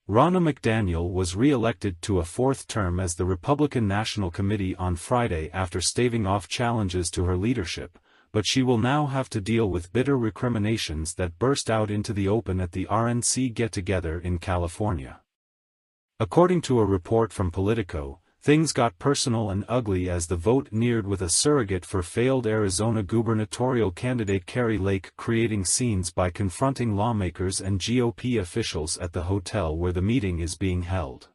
Ronna McDaniel was re-elected to a fourth term as the Republican National Committee on Friday after staving off challenges to her leadership, but she will now have to deal with bitter recriminations that burst out into the open at the RNC get-together in California. According to a report from Politico, things got personal and ugly as the vote neared, with a surrogate for failed Arizona gubernatorial candidate Kari Lake creating scenes by confronting lawmakers and GOP officials at the hotel where the meeting is being held.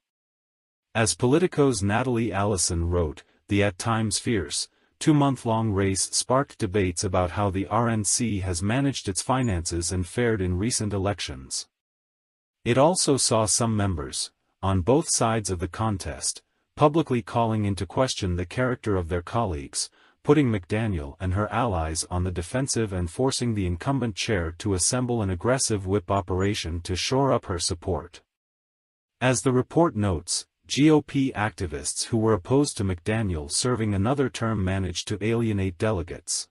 As Politico's Natalie Allison wrote, the at times fierce, two-month-long race sparked debates about how the RNC has managed its finances and fared in recent elections. It also saw some members, on both sides of the contest, publicly calling into question the character of their colleagues, putting McDaniel and her allies on the defensive and forcing the incumbent chair to assemble an aggressive whip operation to shore up her support. As the report notes, GOP activists who were opposed to McDaniel serving another term managed to alienate delegates.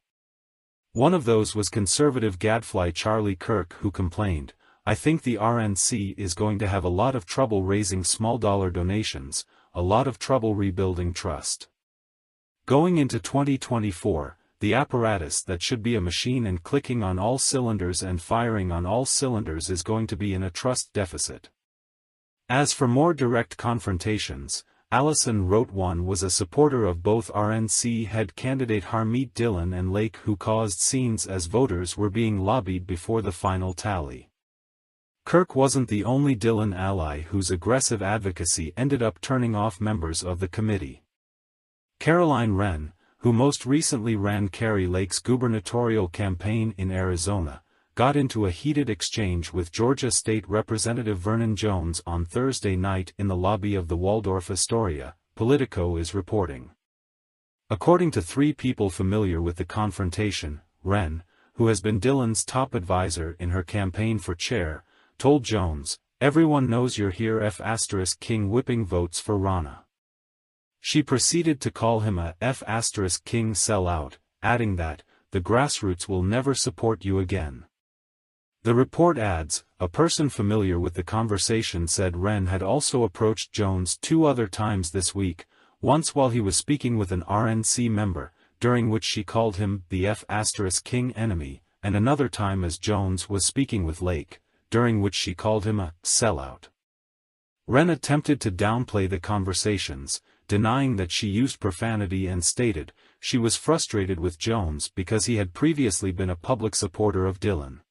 One of those was conservative gadfly Charlie Kirk, who complained, "I think the RNC is going to have a lot of trouble raising small-dollar donations, a lot of trouble rebuilding trust. Going into 2024, the apparatus that should be a machine and clicking on all cylinders and firing on all cylinders is going to be in a trust deficit." As for more direct confrontations, Allison wrote one was a supporter of both RNC head candidate Harmeet Dillon and Lake, who caused scenes as voters were being lobbied before the final tally. Kirk wasn't the only Dillon ally whose aggressive advocacy ended up turning off members of the committee. Caroline Wren, who most recently ran Kari Lake's gubernatorial campaign in Arizona, got into a heated exchange with Georgia State Representative Vernon Jones on Thursday night in the lobby of the Waldorf Astoria, Politico is reporting. According to three people familiar with the confrontation, Wren, who has been Dillon's top advisor in her campaign for chair, told Jones, "Everyone knows you're here F*King whipping votes for Ronna." She proceeded to call him a F*King sellout, adding that, "the grassroots will never support you again." The report adds, a person familiar with the conversation said Wren had also approached Jones two other times this week, once while he was speaking with an RNC member, during which she called him the F*King enemy, and another time as Jones was speaking with Lake, during which she called him a sellout. Wren attempted to downplay the conversations, denying that she used profanity, and stated, she was frustrated with Jones because he had previously been a public supporter of Dillon.